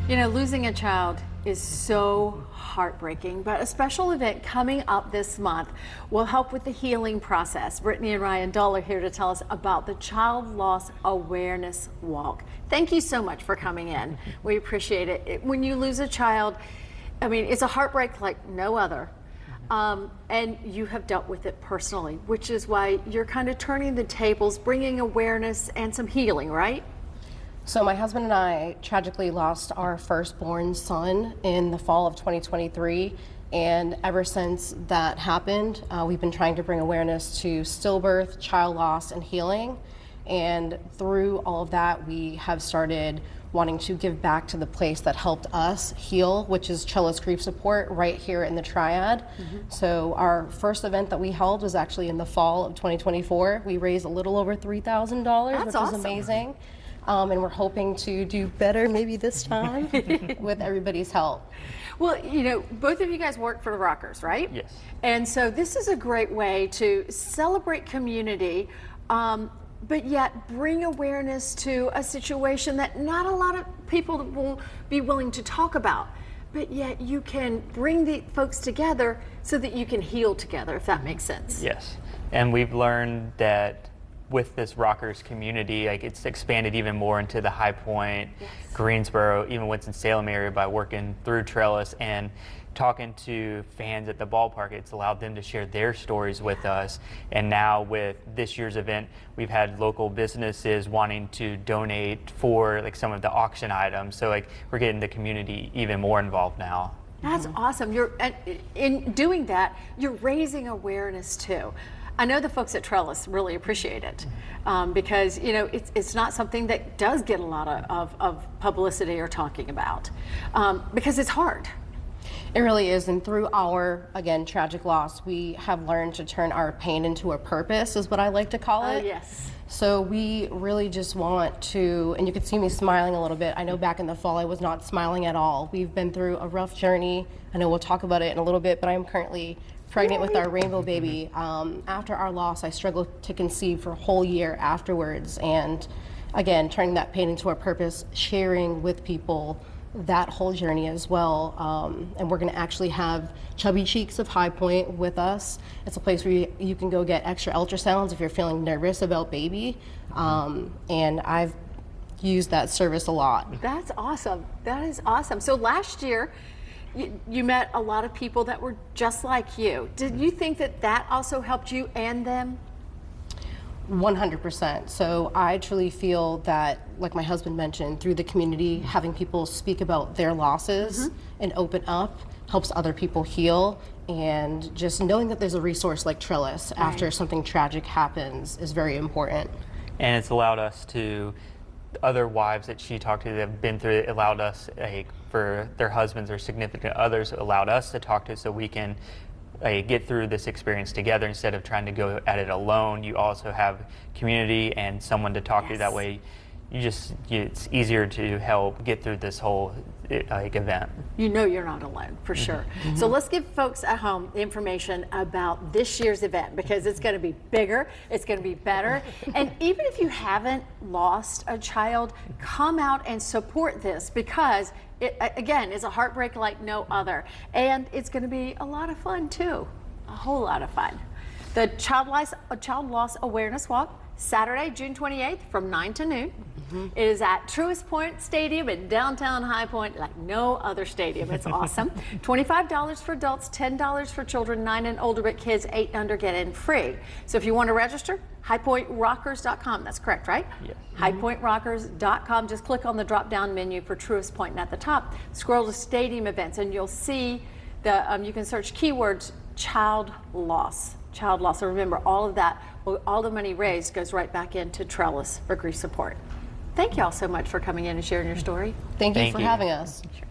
You know, losing a child is so heartbreaking, but a special event coming up this month will help with the healing process. Brittany and Ryan Dull are here to tell us about the Child Loss Awareness Walk. Thank you so much for coming in. We appreciate it. When you lose a child, I mean, it's a heartbreak like no other. And you have dealt with it personally, which is why you're kind of turning the tables, bringing awareness and some healing, right? So my husband and I tragically lost our firstborn son in the fall of 2023. And ever since that happened, we've been trying to bring awareness to stillbirth, child loss, and healing. And through all of that, we have started wanting to give back to the place that helped us heal, which is Trellis Grief Support right here in the Triad. So our first event that we held was actually in the fall of 2024. We raised a little over $3,000, which is amazing. And we're hoping to do better maybe this time with everybody's help. Well, you know, both of you guys work for the Rockers, right? Yes. And so this is a great way to celebrate community, but yet bring awareness to a situation that not a lot of people will be willing to talk about. But yet you can bring the folks together so that you can heal together, if that makes sense. Yes. And we've learned that with this Rockers community, like it's expanded even more into the High Point, Greensboro, even Winston-Salem area by working through Trellis and talking to fans at the ballpark. It's allowed them to share their stories with us. And now with this year's event, we've had local businesses wanting to donate for like some of the auction items. So like we're getting the community even more involved now. That's awesome. You're in doing that, you're raising awareness too. I know the folks at Trellis really appreciate it because, you know, it's not something that does get a lot of publicity or talking about because it's hard. It really is, and through our, again, tragic loss, we have learned to turn our pain into a purpose, is what I like to call it. Yes. So we really just want to, and you can see me smiling a little bit. I know back in the fall I was not smiling at all. We've been through a rough journey. I know we'll talk about it in a little bit, but I'm currently pregnant with our rainbow baby. After our loss, I struggled to conceive for a whole year afterwards. And again, turning that pain into a purpose, sharing with people that whole journey as well. And we're gonna actually have Chubby Cheeks of High Point with us. It's a place where you can go get extra ultrasounds if you're feeling nervous about baby. And I've used that service a lot. That's awesome. That is awesome. So last year, you met a lot of people that were just like you. Did you think that that also helped you and them? 100%. So I truly feel that, like my husband mentioned, through the community, having people speak about their losses and open up helps other people heal. And just knowing that there's a resource like Trellis after something tragic happens is very important. And it's allowed us to, other wives that she talked to that have been through it, allowed us, for their husbands or significant others, allowed us to talk to so we can get through this experience together instead of trying to go at it alone. You also have community and someone to talk to. That way it's easier to help get through this whole event. You know you're not alone, for sure. So let's give folks at home information about this year's event because it's going to be bigger, it's going to be better. And even if you haven't lost a child, come out and support this because it, again, is a heartbreak like no other. And it's going to be a lot of fun too, a whole lot of fun. The Child Loss Awareness Walk, Saturday, June 28th from 9 to noon. It is at Truist Point Stadium in downtown High Point, like no other stadium. It's awesome. $25 for adults, $10 for children, 9 and older, but kids 8 and under get in free. So if you want to register, highpointrockers.com. That's correct, right? Yes. highpointrockers.com. Just click on the drop-down menu for Truist Point, and at the top, scroll to stadium events, and you'll see the. You can search keywords child loss. Child loss. So remember, all of that, all the money raised goes right back into Trellis for grief support. Thank you all so much for coming in and sharing your story. Thank you for having us. Sure.